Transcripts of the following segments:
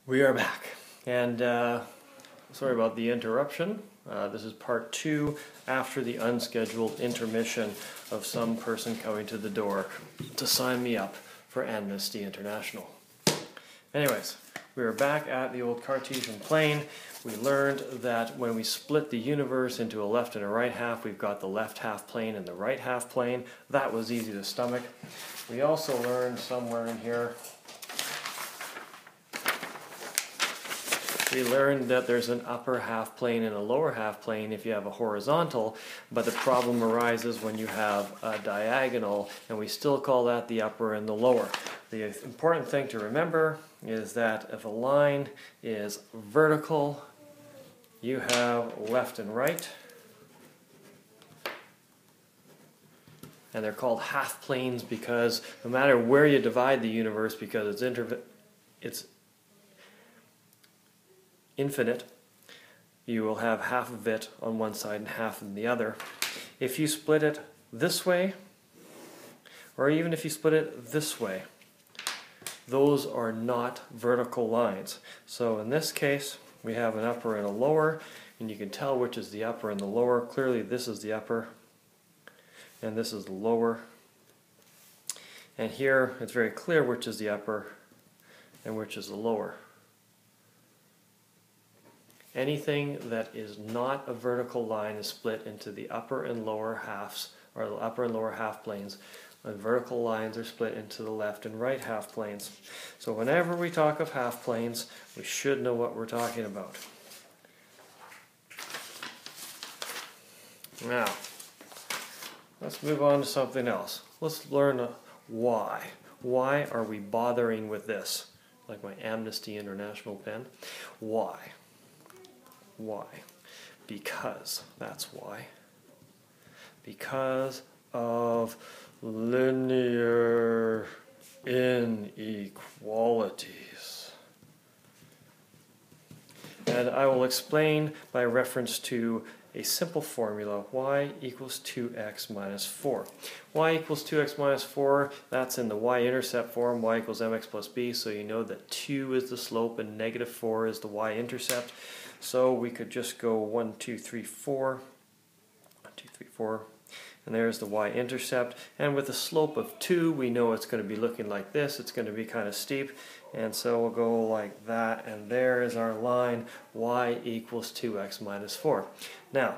We are back, and sorry about the interruption. This is part 2 after the unscheduled intermission of some person coming to the door to sign me up for Amnesty International. Anyways, we are back at the old Cartesian plane. We learned that when we split the universe into a left and a right half, we've got the left half plane and the right half plane. That was easy to stomach. We also learned somewhere in here, we learned that there's an upper half plane and a lower half plane if you have a horizontal, but the problem arises when you have a diagonal, and we still call that the upper and the lower. The important thing to remember is that if a line is vertical, you have left and right, and they're called half planes because no matter where you divide the universe, because it's infinite, you will have half of it on one side and half on the other. If you split it this way, or even if you split it this way, those are not vertical lines. So in this case, we have an upper and a lower, and you can tell which is the upper and the lower. Clearly this is the upper, and this is the lower. And here it's very clear which is the upper and which is the lower. Anything that is not a vertical line is split into the upper and lower halves, or the upper and lower half planes. And vertical lines are split into the left and right half planes. So whenever we talk of half planes, we should know what we're talking about. Now, let's move on to something else. Let's learn why. Why are we bothering with this? Like my Amnesty International pen. Why? Why? Because. That's why. Because of linear inequalities. And I will explain by reference to a simple formula, y equals 2x minus 4. Y equals 2x minus 4, that's in the y-intercept form, y equals mx plus b, so you know that 2 is the slope and negative 4 is the y-intercept. So we could just go 1, 2, 3, 4, 1, 2, 3, 4, and there's the y-intercept. And with a slope of 2, we know it's going to be looking like this. It's going to be kind of steep, and so we'll go like that, and there is our line, y equals 2x minus 4. Now,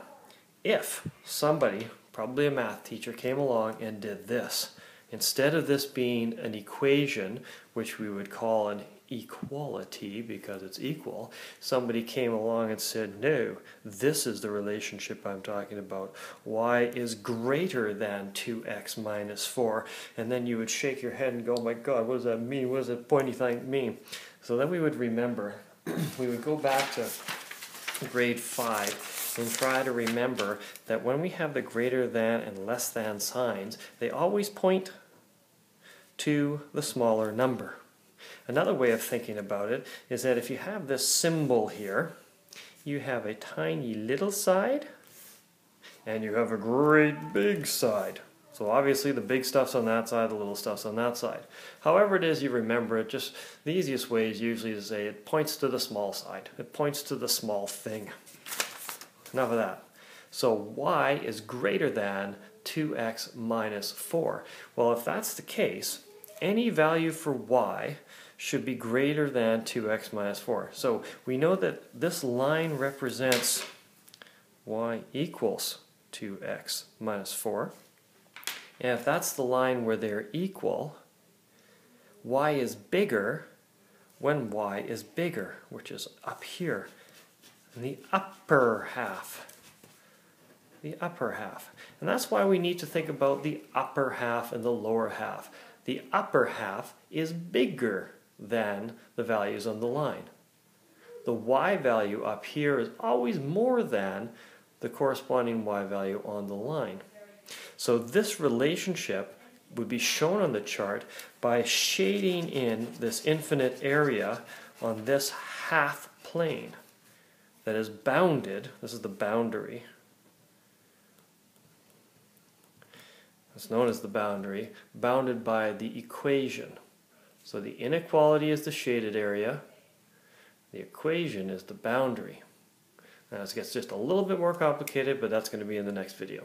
if somebody, probably a math teacher, came along and did this, instead of this being an equation, which we would call an equality because it's equal, somebody came along and said, no, this is the relationship I'm talking about. Y is greater than 2x minus 4. And then you would shake your head and go, oh my God, what does that mean? What does that pointy thing mean? So then we would remember, we would go back to grade 5 and try to remember that when we have the greater than and less than signs, they always point to the smaller number. Another way of thinking about it is that if you have this symbol here, you have a tiny little side and you have a great big side. So obviously the big stuff's on that side, the little stuff's on that side. However it is you remember it, just the easiest way is usually to say it points to the small side. It points to the small thing. Enough of that. So y is greater than 2x minus 4. Well, if that's the case, any value for y should be greater than 2x minus 4. So we know that this line represents y equals 2x minus 4. And if that's the line where they're equal, y is bigger when y is bigger, which is up here in the upper half. The upper half. And that's why we need to think about the upper half and the lower half. The upper half is bigger than the values on the line. The y value up here is always more than the corresponding y value on the line. So this relationship would be shown on the chart by shading in this infinite area on this half plane that is bounded. This is the boundary. It's known as the boundary, bounded by the equation. So the inequality is the shaded area, The equation is the boundary. Now this gets just a little bit more complicated, but that's going to be in the next video.